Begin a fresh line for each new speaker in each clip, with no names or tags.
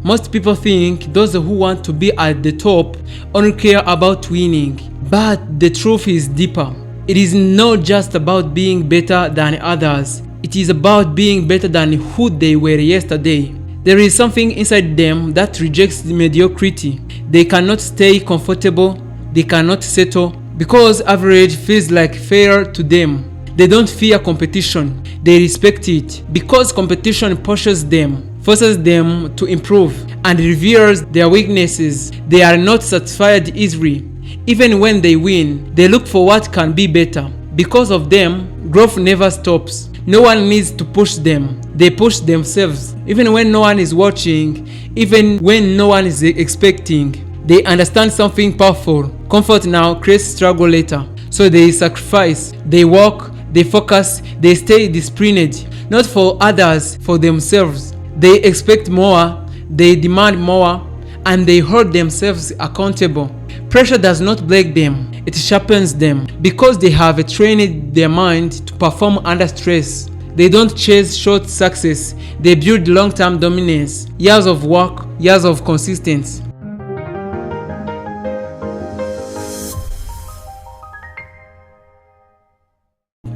Most people think those who want to be at the top only care about winning, but the truth is deeper. It is not just about being better than others. It is about being better than who they were yesterday. There is something inside them that rejects mediocrity. They cannot stay comfortable. They cannot settle because average feels like failure to them. They don't fear competition. They respect it because competition pushes them, forces them to improve, and reveals their weaknesses. They are not satisfied easily. Even when they win, they look for what can be better. Because of them, growth never stops. No one needs to push them. They push themselves. Even when no one is watching, even when no one is expecting, they understand something powerful. Comfort now creates struggle later. So they sacrifice, they work, they focus, they stay disciplined. Not for others, for themselves. They expect more, they demand more, and they hold themselves accountable. Pressure does not break them, it sharpens them because they have trained their mind to perform under stress. They don't chase short success, they build long-term dominance, years of work, years of consistency.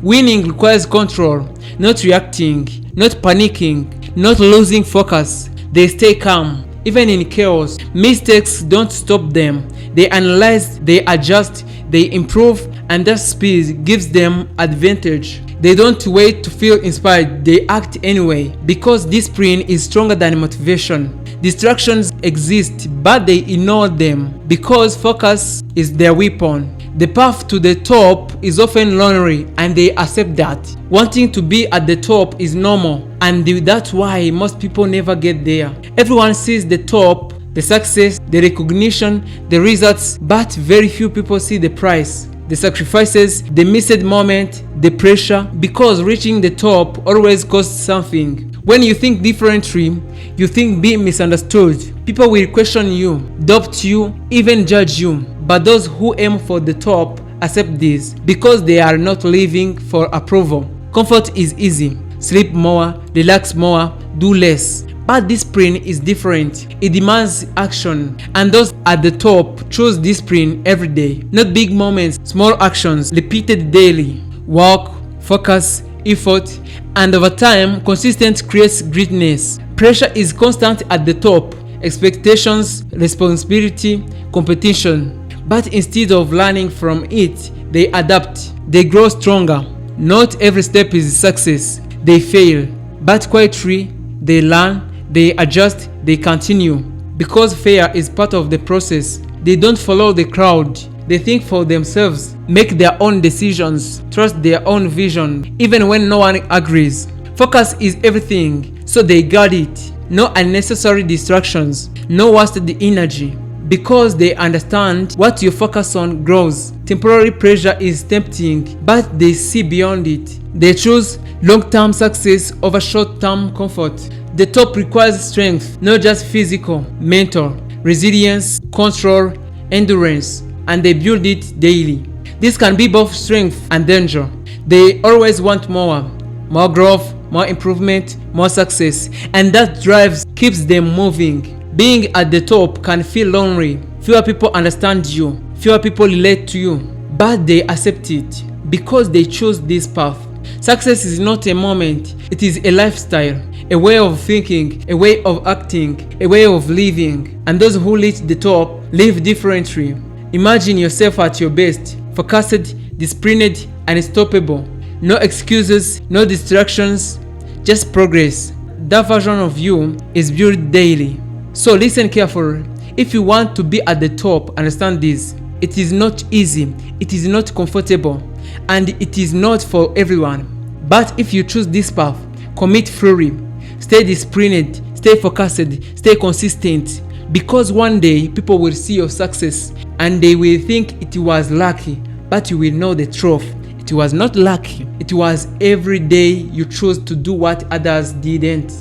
Winning requires control, not reacting, not panicking, not losing focus. They stay calm. Even in chaos, mistakes don't stop them. They analyze, they adjust, they improve, and that speed gives them advantage. They don't wait to feel inspired, they act anyway, because discipline is stronger than motivation. Distractions exist, but they ignore them because focus is their weapon. The path to the top is often lonely, and they accept that. Wanting to be at the top is normal, and that's why most people never get there. Everyone sees the top, the success, the recognition, the results, but very few people see the price, the sacrifices, the missed moment, the pressure, because reaching the top always costs something. When you think differently, you think being misunderstood. People will question you, doubt you, even judge you. But those who aim for the top accept this because they are not living for approval. Comfort is easy. Sleep more, relax more, do less. But discipline is different. It demands action. And those at the top choose discipline every day. Not big moments, small actions, repeated daily. Work, focus, effort, and over time, consistency creates greatness. Pressure is constant at the top. Expectations, responsibility, competition. But instead of learning from it, they adapt. They grow stronger. Not every step is success. They fail. But quietly, they learn, they adjust, they continue. Because failure is part of the process. They don't follow the crowd. They think for themselves, make their own decisions, trust their own vision, even when no one agrees. Focus is everything, so they guard it. No unnecessary distractions, no wasted energy. Because they understand what you focus on grows. Temporary pressure is tempting, but they see beyond it. They choose long-term success over short-term comfort. The top requires strength, not just physical, mental, resilience, control, endurance, and they build it daily. This can be both strength and danger. They always want more growth, more improvement, more success, and that drive keeps them moving. Being at the top can feel lonely. Fewer people understand you, fewer people relate to you, but they accept it because they chose this path. Success is not a moment, it is a lifestyle, a way of thinking, a way of acting, a way of living. And those who reach the top live differently. Imagine yourself at your best, focused, disciplined, and unstoppable. No excuses, no distractions, just progress. That version of you is built daily. So listen carefully. If you want to be at the top, understand this. It is not easy, it is not comfortable, and it is not for everyone. But if you choose this path, commit fully, stay disciplined, stay focused, stay consistent, because one day people will see your success and they will think it was lucky, but you will know the truth. It was not lucky. It was every day you chose to do what others didn't.